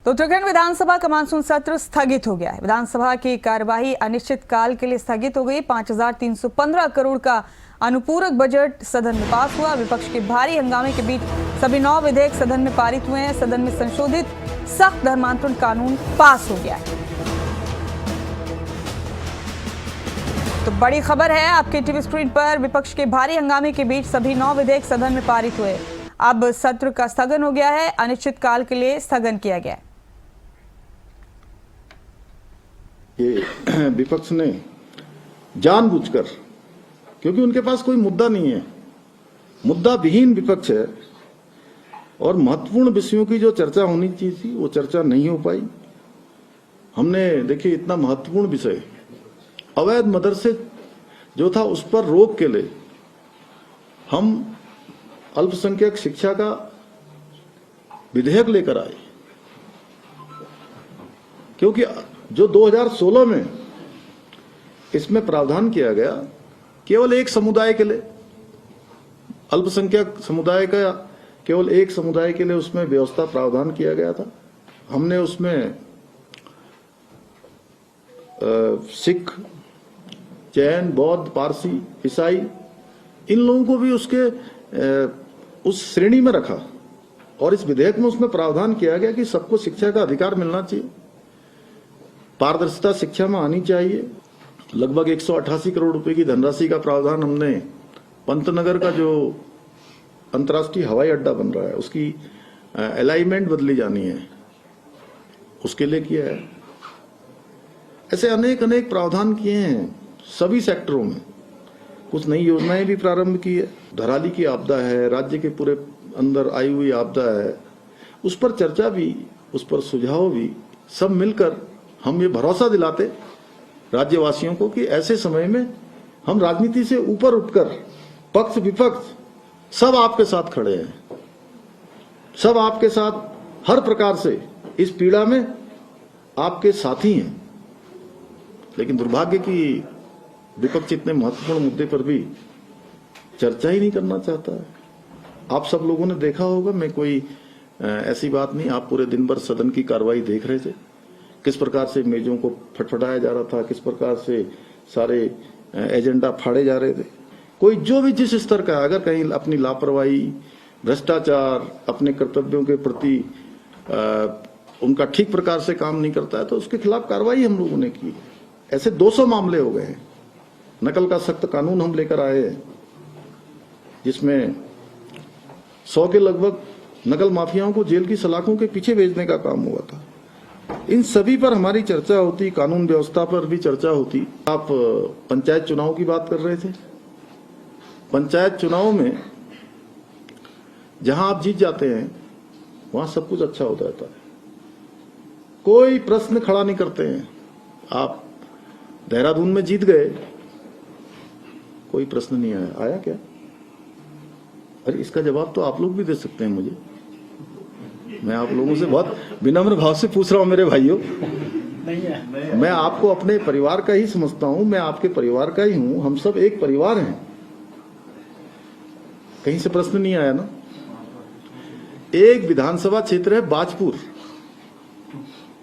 तो उत्तराखंड विधानसभा का मानसून सत्र स्थगित हो गया है। विधानसभा की कार्यवाही अनिश्चित काल के लिए स्थगित हो गई। 5,315 करोड़ का अनुपूरक बजट सदन में पास हुआ। विपक्ष के भारी हंगामे के बीच सभी 9 विधेयक सदन में पारित हुए हैं। सदन में संशोधित सख्त धर्मांतरण कानून पास हो गया है। तो बड़ी खबर है आपके टीवी स्क्रीन पर। विपक्ष के भारी हंगामे के बीच सभी 9 विधेयक सदन में पारित हुए। अब सत्र का स्थगन हो गया है। अनिश्चित काल के लिए स्थगन किया गया है। ये विपक्ष ने जानबूझकर, क्योंकि उनके पास कोई मुद्दा नहीं है, मुद्दा विहीन विपक्ष है और महत्वपूर्ण विषयों की जो चर्चा होनी चाहिए थी वो चर्चा नहीं हो पाई। हमने देखिए इतना महत्वपूर्ण विषय अवैध मदरसे जो था उस पर रोक के लिए हम अल्पसंख्यक शिक्षा का विधेयक लेकर आए, क्योंकि जो 2016 में इसमें प्रावधान किया गया केवल एक समुदाय के लिए, अल्पसंख्यक समुदाय का केवल एक समुदाय के लिए उसमें व्यवस्था प्रावधान किया गया था। हमने उसमें सिख, जैन, बौद्ध, पारसी, ईसाई इन लोगों को भी उसके उस श्रेणी में रखा और इस विधेयक में उसमें प्रावधान किया गया कि सबको शिक्षा का अधिकार मिलना चाहिए, पारदर्शिता शिक्षा में आनी चाहिए। लगभग 188 करोड़ रुपए की धनराशि का प्रावधान हमने पंतनगर का जो अंतर्राष्ट्रीय हवाई अड्डा बन रहा है उसकी अलाइनमेंट बदली जानी है उसके लिए किया है। ऐसे अनेक अनेक प्रावधान किए हैं सभी सेक्टरों में। कुछ नई योजनाएं भी प्रारंभ की है। धराली की आपदा है, राज्य के पूरे अंदर आई हुई आपदा है, उस पर चर्चा भी, उस पर सुझाव भी, सब मिलकर हम ये भरोसा दिलाते राज्यवासियों को कि ऐसे समय में हम राजनीति से ऊपर उठकर पक्ष विपक्ष सब आपके साथ खड़े हैं, सब आपके साथ हर प्रकार से इस पीड़ा में आपके साथी हैं। लेकिन दुर्भाग्य की विपक्ष इतने महत्वपूर्ण मुद्दे पर भी चर्चा ही नहीं करना चाहता है। आप सब लोगों ने देखा होगा, मैं कोई ऐसी बात नहीं, आप पूरे दिन भर सदन की कार्रवाई देख रहे थे, किस प्रकार से मेजों को फटफटाया जा रहा था, किस प्रकार से सारे एजेंडा फाड़े जा रहे थे। कोई जो भी जिस स्तर का अगर कहीं अपनी लापरवाही, भ्रष्टाचार, अपने कर्तव्यों के प्रति उनका ठीक प्रकार से काम नहीं करता है तो उसके खिलाफ कार्रवाई हम लोगों ने की। ऐसे 200 मामले हो गए हैं। नकल का सख्त कानून हम लेकर आए हैं जिसमें 100 के लगभग नकल माफियाओं को जेल की सलाखों के पीछे भेजने का काम हुआ था। इन सभी पर हमारी चर्चा होती, कानून व्यवस्था पर भी चर्चा होती। आप पंचायत चुनाव की बात कर रहे थे। पंचायत चुनाव में जहां आप जीत जाते हैं वहां सब कुछ अच्छा हो जाता है, कोई प्रश्न खड़ा नहीं करते हैं। आप देहरादून में जीत गए, कोई प्रश्न नहीं आया। आया क्या? अरे इसका जवाब तो आप लोग भी दे सकते हैं मुझे। मैं आप लोगों से बहुत विनम्र भाव से पूछ रहा हूं मेरे भाइयों। मैं आपको अपने परिवार का ही समझता हूं, मैं आपके परिवार का ही हूं, हम सब एक परिवार हैं। कहीं से प्रश्न नहीं आया ना? एक विधानसभा क्षेत्र है बाजपुर,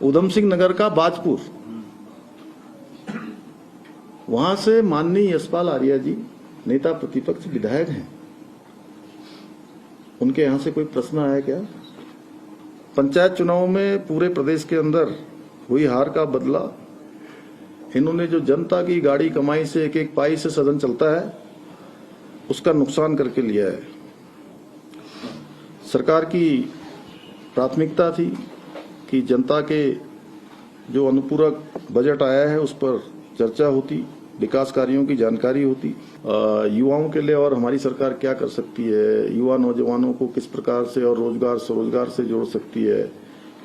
उधम सिंह नगर का बाजपुर, वहां से माननीय यशपाल आर्या जी नेता प्रतिपक्ष विधायक हैं। उनके यहां से कोई प्रश्न आया क्या? पंचायत चुनाव में पूरे प्रदेश के अंदर हुई हार का बदला इन्होंने जो जनता की गाड़ी कमाई से एक एक पाई से सदन चलता है उसका नुकसान करके लिया है। सरकार की प्राथमिकता थी कि जनता के जो अनुपूरक बजट आया है उस पर चर्चा होती, विकास कार्यों की जानकारी होती, युवाओं के लिए और हमारी सरकार क्या कर सकती है, युवा नौजवानों को किस प्रकार से और रोजगार स्वरोजगार से जोड़ सकती है,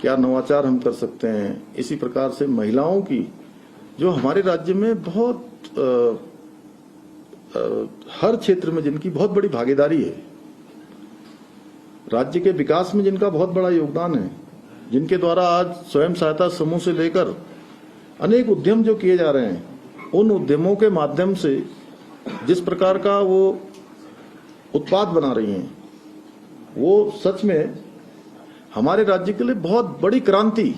क्या नवाचार हम कर सकते हैं। इसी प्रकार से महिलाओं की जो हमारे राज्य में बहुत हर क्षेत्र में जिनकी बहुत बड़ी भागीदारी है, राज्य के विकास में जिनका बहुत बड़ा योगदान है, जिनके द्वारा आज स्वयं सहायता समूह से लेकर अनेक उद्यम जो किए जा रहे हैं, उन उद्यमों के माध्यम से जिस प्रकार का वो उत्पाद बना रही हैं वो सच में हमारे राज्य के लिए बहुत बड़ी क्रांति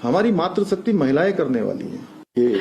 हमारी मातृशक्ति महिलाएं करने वाली हैं। ये